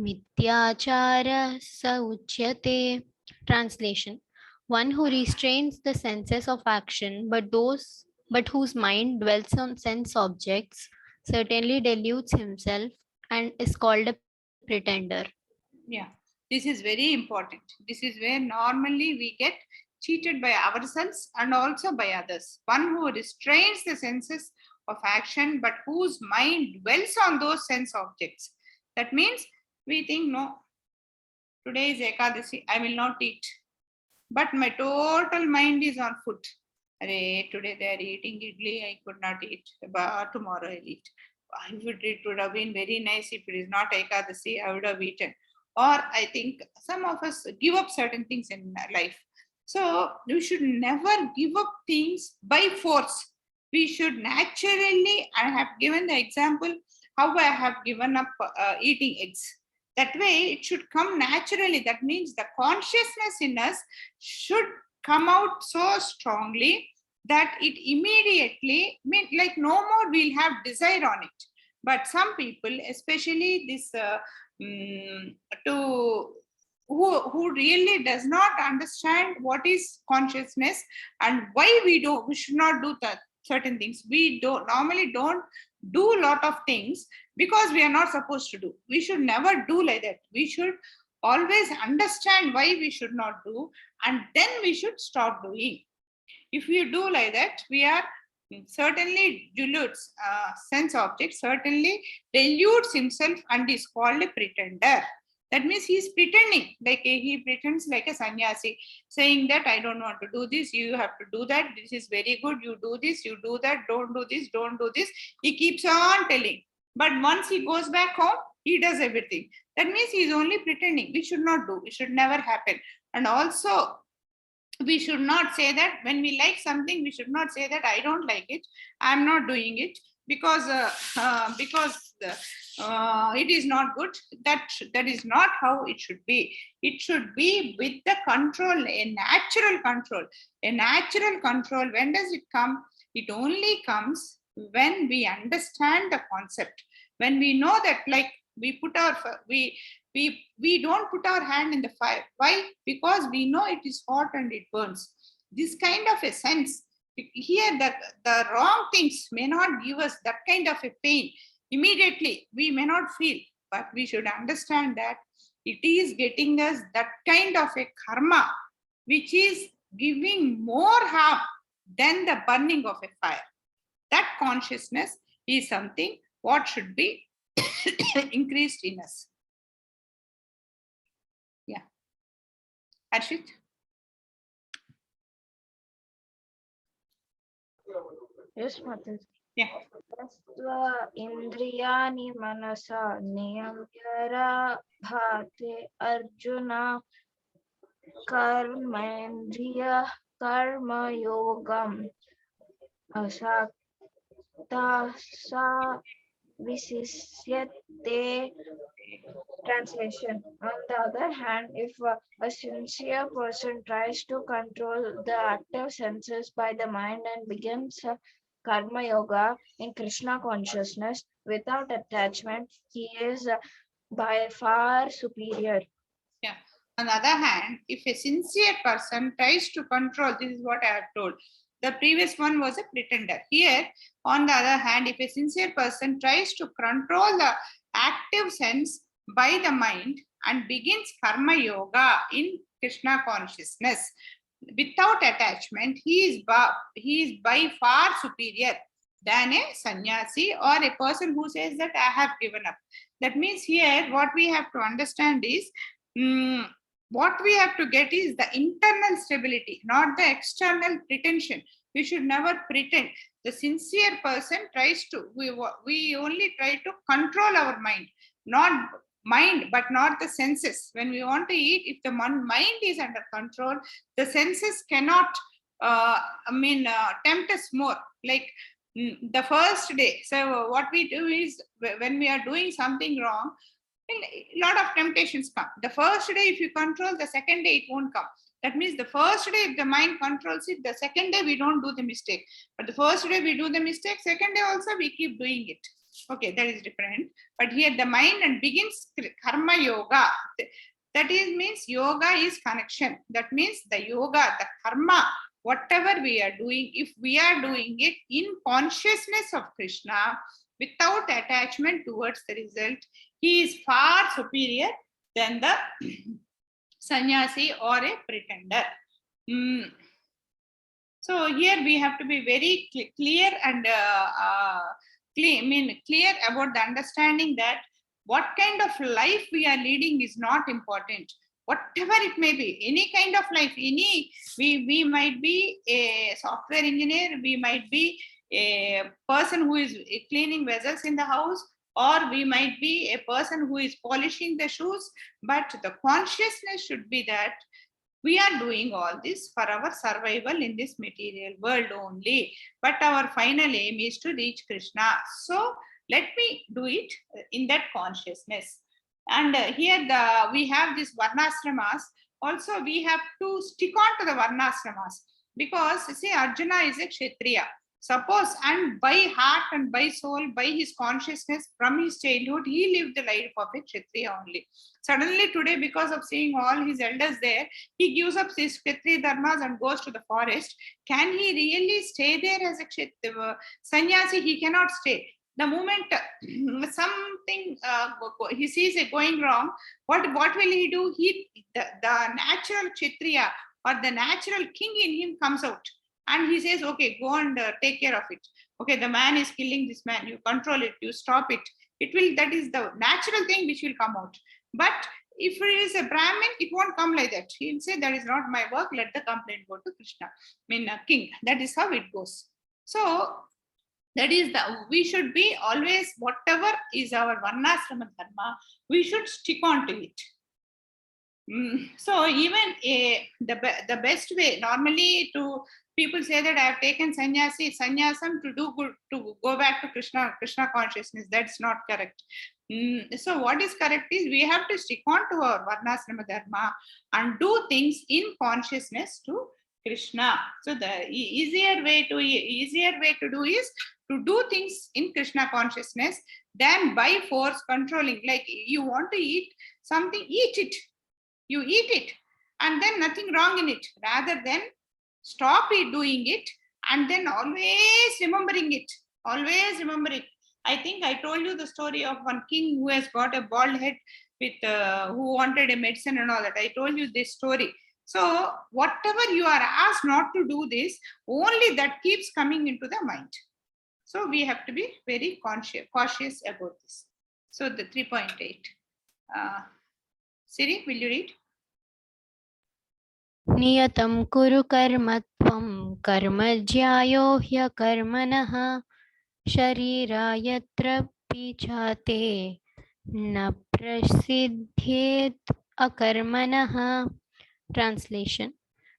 मिथ्याचारः स उच्यते. Translation: one who restrains the senses of action but whose mind dwells on sense objects certainly deludes himself and is called a pretender. Yeah, this is very important. This is where normally we get cheated by ourselves and also by others. One who restrains the senses of action but whose mind dwells on those sense objects. That means we think, no, today is Ekadasi, I will not eat. But my total mind is on food. Today they are eating idli, I could not eat. But tomorrow I'll eat. It would have been very nice if it is not Ekadasi, I would have eaten. Or I think some of us give up certain things in life. So we should never give up things by force. We should naturally, I have given the example how I have given up eating eggs. That way it should come naturally. That means the consciousness in us should come out so strongly that it immediately like no more we'll have desire on it. But some people, especially this who really does not understand what is consciousness and why we should not do certain things. We normally don't do a lot of things because we are not supposed to do. We should never do like that. We should always understand why we should not do, and then we should stop doing. If we do like that, we are certainly dilutes sense object, certainly deludes himself and is called a pretender. That means he is pretending, like he pretends like a sannyasi, saying that I don't want to do this, you have to do that, this is very good, you do this, you do that, don't do this, don't do this. He keeps on telling. But once he goes back home, he does everything. That means he is only pretending. We should not do. It should never happen. And also, we should not say that when we like something, we should not say that I don't like it, I'm not doing it because it is not good. That is not how it should be. It should be with the control, a natural control. A natural control, when does it come? It only comes when we understand the concept, when we know that, like we don't put our hand in the fire. Why? Because we know it is hot and it burns. This kind of a sense, Here, the wrong things may not give us that kind of a pain. Immediately, we may not feel, but we should understand that it is getting us that kind of a karma, which is giving more harm than the burning of a fire. That consciousness is something what should be increased in us. Yeah. Harshit? Yes, Mataji. Yeah. Tastva indriyani manasa niyamyara bhate Arjuna karmendriya karma yogam asakta sa visisyate. Translation. On the other hand, if a sincere person tries to control the active senses by the mind and begins karma yoga in Krishna consciousness without attachment, he is by far superior. Yeah. On the other hand, if a sincere person tries to control, this is what I have told. The previous one was a pretender. Here, on the other hand, if a sincere person tries to control the active sense by the mind and begins karma yoga in Krishna consciousness without attachment, he is by far superior than a sannyasi or a person who says that I have given up. That means here what we have to understand is what we have to get is the internal stability, not the external pretension. We should never pretend. The sincere person tries to, we only try to control our mind, but not the senses. When we want to eat, if the mind is under control, the senses cannot, tempt us more. Like the first day. So what we do is when we are doing something wrong, a lot of temptations come. The first day, if you control, the second day it won't come. That means the first day, if the mind controls it, the second day we don't do the mistake. But the first day we do the mistake, second day also we keep doing it. Okay, that is different. But here the mind and begins karma yoga. That is means yoga is connection. That means the yoga, the karma, whatever we are doing, if we are doing it in consciousness of Krishna, without attachment towards the result, he is far superior than the sannyasi or a pretender. So here we have to be very clear and clear about the understanding that what kind of life we are leading is not important. Whatever it may be, any kind of life, we might be a software engineer, we might be a person who is cleaning vessels in the house, or we might be a person who is polishing the shoes, but the consciousness should be that we are doing all this for our survival in this material world only, but our final aim is to reach Krishna. So let me do it in that consciousness. And here we have this varnashramas. Also, we have to stick on to the varnashramas because see, Arjuna is a Kshatriya. Suppose, and by heart and by soul, by his consciousness from his childhood, he lived the life of a Kshatriya only. Suddenly today, because of seeing all his elders there, he gives up his Kshatriya dharmas and goes to the forest. Can he really stay there as a Kshatriya? Sannyasi, he cannot stay. The moment something he sees it going wrong, what will he do? The natural Kshatriya or the natural king in him comes out. And he says, okay, go and take care of it. Okay, the man is killing this man. You control it. You stop it. That is the natural thing which will come out. But if it is a Brahmin, it won't come like that. He'll say, that is not my work. Let the complaint go to Krishna. King. That is how it goes. So that is we should be always, whatever is our varnashrama dharma, we should stick on to it. So even the best way, normally people say that I have taken sannyasam to do good, to go back to Krishna consciousness. That's not correct. So what is correct is we have to stick on to our varnashrama dharma and do things in consciousness to Krishna. So the easier way to do is to do things in Krishna consciousness than by force controlling. Like you want to eat something, eat it. You eat it, and then nothing wrong in it. Rather than stop doing it and then always remembering it, always remember it. I think I told you the story of one king who has got a bald head with who wanted a medicine and all that. I told you this story. So whatever you are asked not to do this, only that keeps coming into the mind. So we have to be very cautious about this. So the 3.8. Siri, will you read? नियतं कुरु कर्म त्वं कर्म ज्यायो ह्यकर्मणः शरीरायत्र पीछाते न प्रसिद्धेत् अकर्मणः. Translation: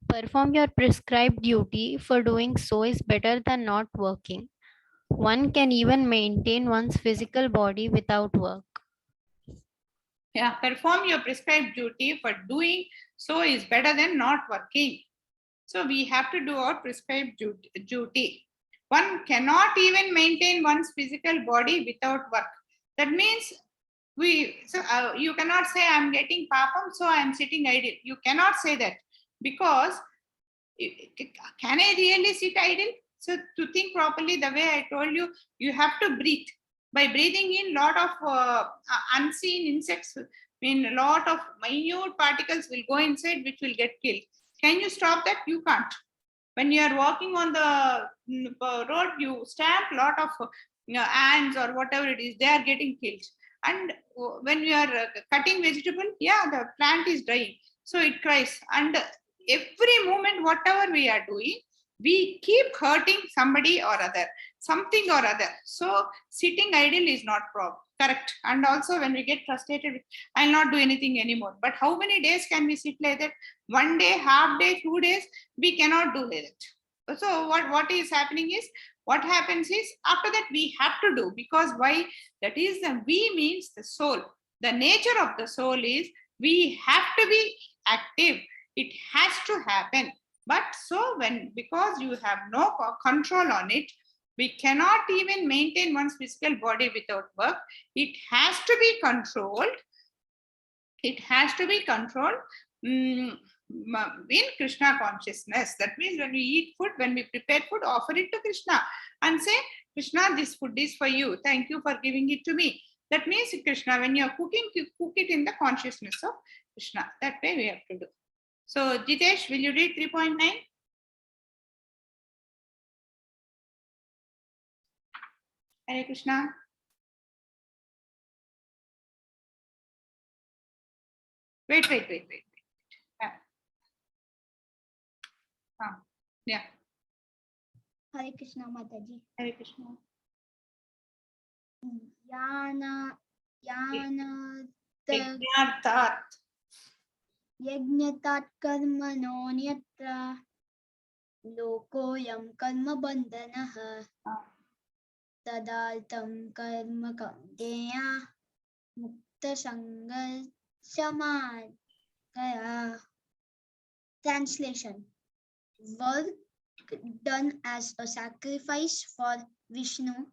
perform your prescribed duty, for doing so is better than not working. One can even maintain one's physical body without work. Yeah, perform your prescribed duty, for doing so is better than not working. So we have to do our prescribed duty. One cannot even maintain one's physical body without work. That means you cannot say I'm getting papam, so I'm sitting idle. You cannot say that, because can I really sit idle? So to think properly, the way I told you, you have to breathe. By breathing in, lot of unseen insects, a lot of minute particles will go inside, which will get killed. Can you stop that? You can't. When you are walking on the road, you stamp lot of ants or whatever it is, they are getting killed. And when you are cutting vegetable, yeah, the plant is dying, so it cries. And every moment, whatever we are doing, we keep hurting somebody or other, something or other. So sitting idle is not correct. And also when we get frustrated, I'll not do anything anymore. But how many days can we sit like that? One day, half day, 2 days, we cannot do like that. So what is happening is, what happens is, after that we have to do, because why? That is, the we means the soul. The nature of the soul is, we have to be active. It has to happen. But so because you have no control on it, we cannot even maintain one's physical body without work. It has to be controlled. It has to be controlled in Krishna consciousness. That means when we eat food, when we prepare food, offer it to Krishna and say, Krishna, this food is for you. Thank you for giving it to me. That means Krishna, when you are cooking, you cook it in the consciousness of Krishna. That way we have to do. So Jitesh, will you read 3.9? Hare Krishna. Wait. Yeah. Hare Krishna, Mataji. Hare Krishna. Yana Yajnarthat. Yajnatat karmanonyatra lokoyam karma bandhanaha tadaltam karma kamdeya mukta sangal samadaya. Translation: work done as a sacrifice for Vishnu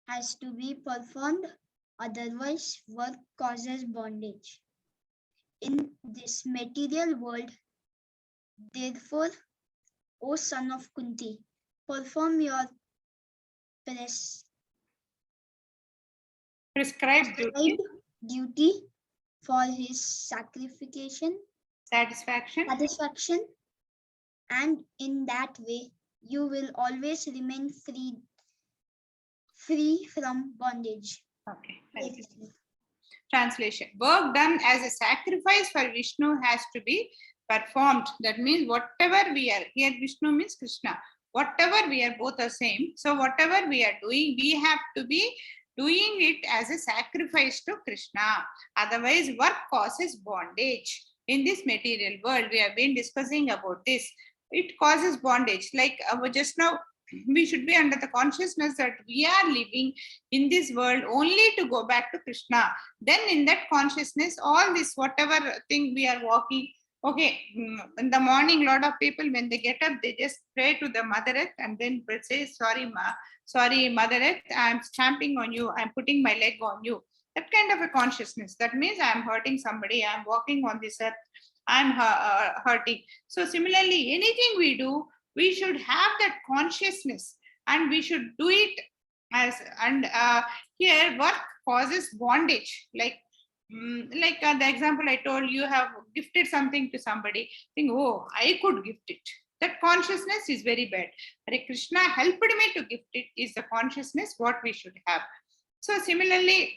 has to be performed, otherwise work causes bondage. In this material world, therefore, O son of Kunti, perform your Prescribed duty for his satisfaction, and in that way you will always remain free from bondage. Okay. Translation: work done as a sacrifice for Vishnu has to be performed. That means whatever we are, here Vishnu means Krishna, whatever we are, both are same. So whatever we are doing, we have to be doing it as a sacrifice to Krishna. Otherwise, work causes bondage. In this material world, we have been discussing about this. It causes bondage. Like just now, we should be under the consciousness that we are living in this world only to go back to Krishna. Then in that consciousness, all this, whatever thing we are walking, okay, in the morning, a lot of people, when they get up, they just pray to the Mother Earth and then say, sorry, Mother Earth, I'm stamping on you, I'm putting my leg on you. That kind of a consciousness. That means I'm hurting somebody, I'm walking on this earth, I'm hurting. So similarly, anything we do, we should have that consciousness, and we should do it as, and here work causes bondage, like the example I told, you have gifted something to somebody, think, oh, I could gift it. That consciousness is very bad. Hare Krishna helped me to gift it is the consciousness what we should have. So similarly,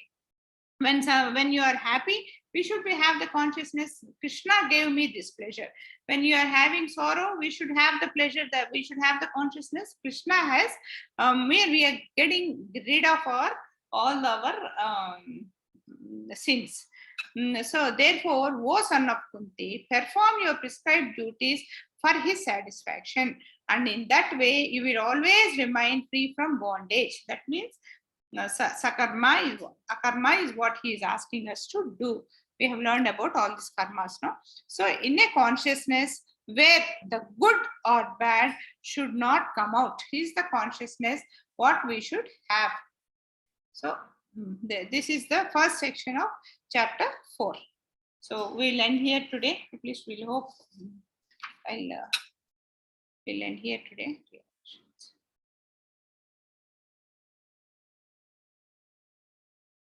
when you are happy, we should have the consciousness, Krishna gave me this pleasure. When you are having sorrow, we should have the pleasure, that we should have the consciousness Krishna has, where we are getting rid of all our sins. So therefore, O son of Kunti, perform your prescribed duties for his satisfaction, and in that way you will always remain free from bondage. That means akarma is what he is asking us to do. We have learned about all these karmas now. So in a consciousness where the good or bad should not come out, is the consciousness what we should have. So this is the first section of chapter 4. So we'll end here today. At least we'll hope we'll end here today.